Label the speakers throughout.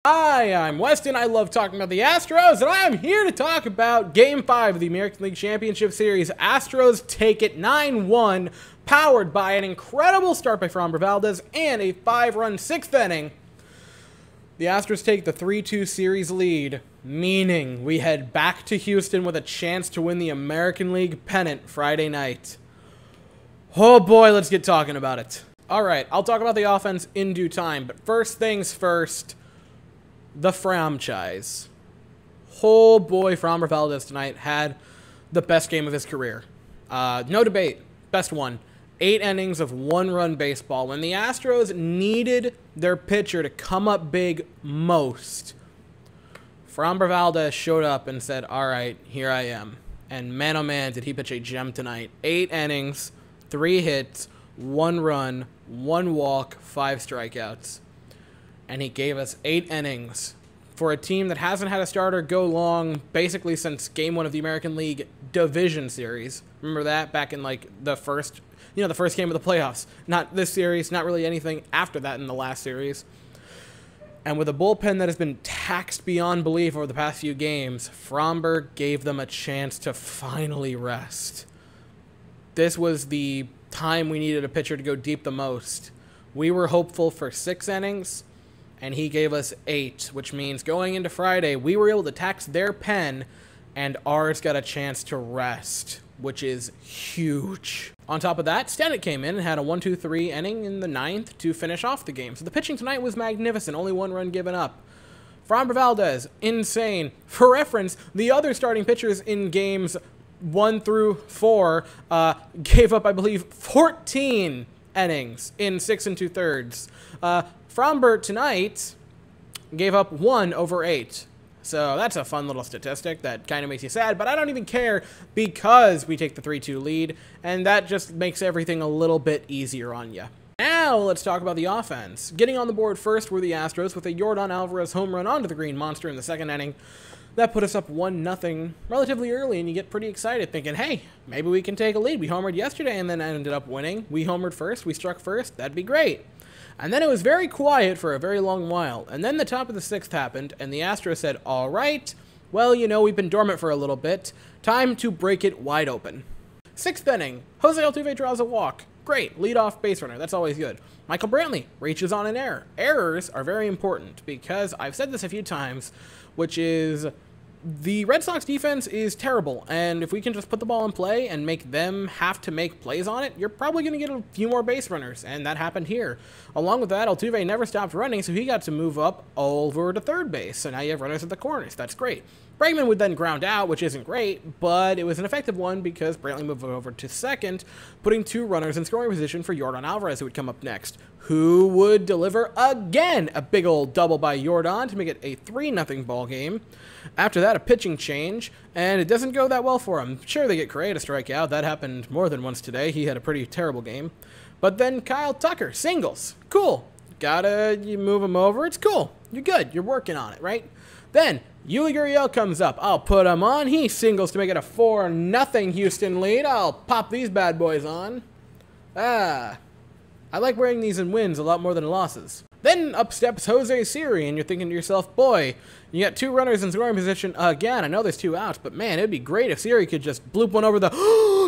Speaker 1: Hi, I'm Weston. I love talking about the Astros, and I am here to talk about Game 5 of the American League Championship Series. Astros take it 9-1, powered by an incredible start by Framber Valdez and a 5-run sixth inning. The Astros take the 3-2 series lead, meaning we head back to Houston with a chance to win the American League pennant Friday night. Oh boy, let's get talking about it. Alright, I'll talk about the offense in due time, but first things first, the Framchise. Oh boy, Framber Valdez tonight had the best game of his career. No debate, best one. 8 innings of 1-run baseball. When the Astros needed their pitcher to come up big most, Framber Valdez showed up and said, alright, here I am. And man oh man, did he pitch a gem tonight. 8 innings, 3 hits, 1 run, 1 walk, 5 strikeouts. And he gave us 8 innings for a team that hasn't had a starter go long basically since Game 1 of the American League Division Series. Remember that? Back in like the first game of the playoffs. Not this series, not really anything after that in the last series. And with a bullpen that has been taxed beyond belief over the past few games, Framber gave them a chance to finally rest. This was the time we needed a pitcher to go deep the most. We were hopeful for 6 innings, and he gave us 8, which means going into Friday, we were able to tax their pen, and ours got a chance to rest, which is huge. On top of that, Stennett came in and had a 1-2-3 inning in the 9th to finish off the game. So the pitching tonight was magnificent, only 1 run given up. Framber Valdez, insane. For reference, the other starting pitchers in games 1 through 4 gave up, I believe, 14 innings in 6 2/3. Framber tonight gave up 1 over 8. So that's a fun little statistic that kind of makes you sad, but I don't even care because we take the 3-2 lead, and that just makes everything a little bit easier on you. Now let's talk about the offense. Getting on the board first were the Astros with a Yordan Alvarez home run onto the Green Monster in the 2nd inning. That put us up 1-0 relatively early, and you get pretty excited thinking, hey, maybe we can take a lead. We homered yesterday and then ended up winning. We homered first, we struck first, that'd be great. And then it was very quiet for a very long while. And then the top of the 6th happened, and the Astros said, all right, well, you know, we've been dormant for a little bit. Time to break it wide open. 6th inning, Jose Altuve draws a walk. Great, leadoff base runner, that's always good. Michael Brantley reaches on an error. Errors are very important because I've said this a few times, which is the Red Sox defense is terrible, and if we can just put the ball in play and make them have to make plays on it, you're probably going to get a few more base runners, and that happened here. Along with that, Altuve never stopped running, so he got to move up over to 3rd base, so now you have runners at the corners. That's great. Bregman would then ground out, which isn't great, but it was an effective one because Brantley moved over to 2nd, putting 2 runners in scoring position for Yordan Alvarez, who would come up next, who would deliver again a big old double by Yordan to make it a 3-0 ball game. After that, a pitching change, and it doesn't go that well for him. Sure, they get Correa to strike out. That happened more than once today. He had a pretty terrible game. But then Kyle Tucker, singles. Cool. You move him over. It's cool. You're good. You're working on it, right? Then Yuli Gurriel comes up. I'll put him on. He singles to make it a 4-0 Houston lead. I'll pop these bad boys on. I like wearing these in wins a lot more than losses. Then up steps Jose Siri, and you're thinking to yourself, boy, you got 2 runners in scoring position again. I know there's 2 outs, but man, it'd be great if Siri could just bloop one over the...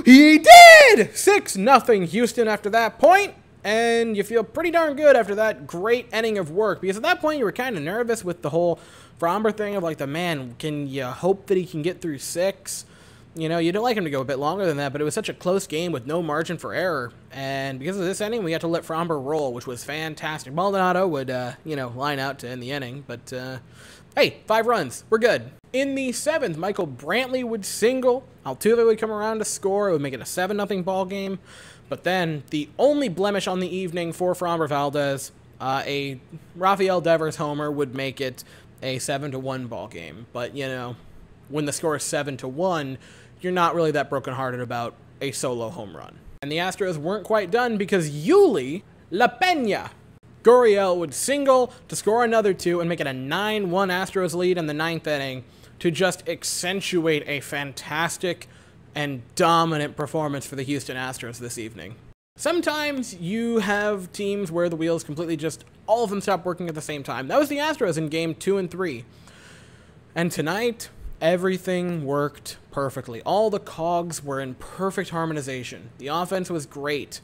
Speaker 1: He did! 6-0 Houston after that point, and you feel pretty darn good after that great inning of work, because at that point you were kind of nervous with the whole Framber thing of like, can you hope that he can get through 6? You know, you don't like him to go a bit longer than that, but it was such a close game with no margin for error. And because of this inning, we got to let Framber roll, which was fantastic. Maldonado would, line out to end the inning. But, hey, 5 runs. We're good. In the 7th, Michael Brantley would single. Altuve would come around to score. It would make it a 7-0 ball game. But then the only blemish on the evening for Framber Valdez, a Rafael Devers homer would make it a 7-1 ball game. But, you know, when the score is 7-1, you're not really that brokenhearted about a solo home run. And the Astros weren't quite done because Yuli La Peña Gurriel would single to score another 2 and make it a 9-1 Astros lead in the 9th inning to just accentuate a fantastic and dominant performance for the Houston Astros this evening. Sometimes you have teams where the wheels completely just all of them stopped working at the same time. That was the Astros in game 2 and 3. And tonight, everything worked perfectly. All the cogs were in perfect harmonization. The offense was great,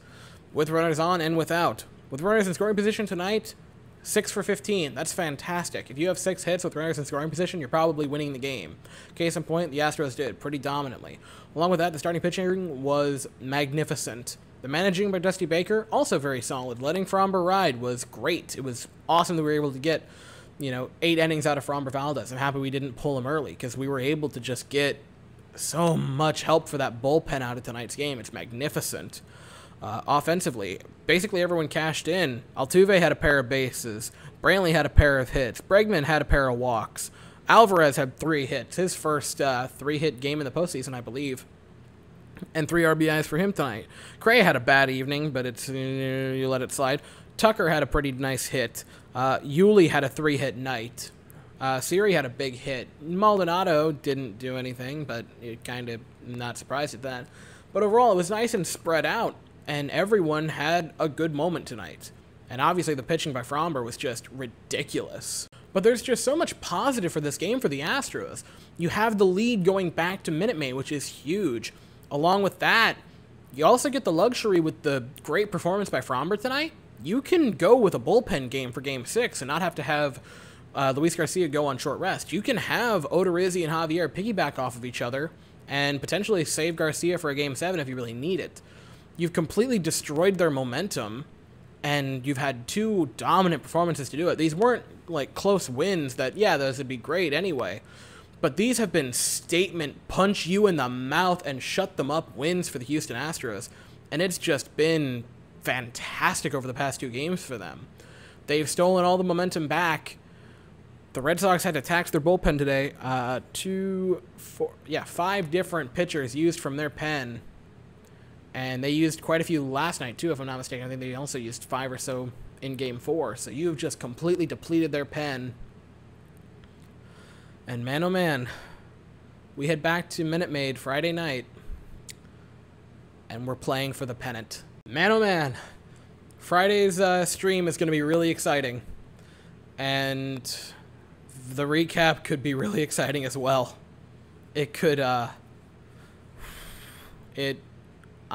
Speaker 1: with runners on and without. With runners in scoring position tonight, 6 for 15. That's fantastic. If you have 6 hits with runners in scoring position, you're probably winning the game. Case in point, the Astros did pretty dominantly. Along with that, the starting pitching was magnificent. The managing by Dusty Baker, also very solid. Letting Framber ride was great. It was awesome that we were able to get, 8 innings out of Framber Valdez. I'm happy we didn't pull him early because we were able to just get so much help for that bullpen out of tonight's game. It's magnificent. Offensively, basically everyone cashed in. Altuve had a pair of bases. Brantley had a pair of hits. Bregman had a pair of walks. Alvarez had 3 hits. His first 3-hit game in the postseason, I believe. And 3 RBIs for him tonight. Cray had a bad evening, but it's you let it slide. Tucker had a pretty nice hit. Yuli had a 3-hit night. Siri had a big hit. Maldonado didn't do anything, but kind of not surprised at that. But overall, it was nice and spread out. And everyone had a good moment tonight. And obviously the pitching by Framber was just ridiculous. But there's just so much positive for this game for the Astros. You have the lead going back to Minute Maid, which is huge. Along with that, you also get the luxury with the great performance by Framber tonight. You can go with a bullpen game for Game 6 and not have to have Luis Garcia go on short rest. You can have Odorizzi and Javier piggyback off of each other and potentially save Garcia for a Game 7 if you really need it. You've completely destroyed their momentum, and you've had 2 dominant performances to do it. These weren't, close wins that, yeah, those would be great anyway. But these have been statement, punch you in the mouth and shut them up wins for the Houston Astros. And it's just been fantastic over the past 2 games for them. They've stolen all the momentum back. The Red Sox had to tax their bullpen today. 5 different pitchers used from their pen. And they used quite a few last night, too, if I'm not mistaken. I think they also used 5 or so in Game 4. So you've just completely depleted their pen. And man, oh man, we head back to Minute Maid Friday night. And we're playing for the pennant. Man, oh man, Friday's stream is going to be really exciting. And the recap could be really exciting as well. It could,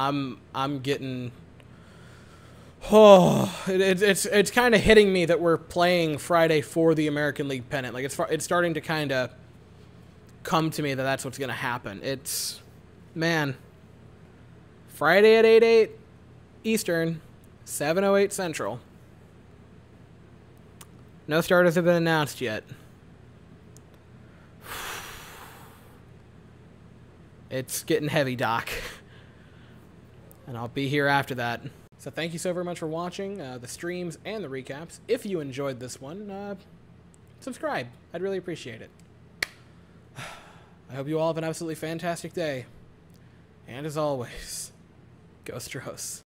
Speaker 1: I'm getting, it's kind of hitting me that we're playing Friday for the American League pennant. It's starting to kind of come to me that that's what's going to happen. Man, Friday at 8/8 Eastern, 7:08 Central. No starters have been announced yet. It's getting heavy, Doc. And I'll be here after that. So thank you so very much for watching the streams and the recaps. If you enjoyed this one, subscribe. I'd really appreciate it. I hope you all have an absolutely fantastic day. And as always, go Astros.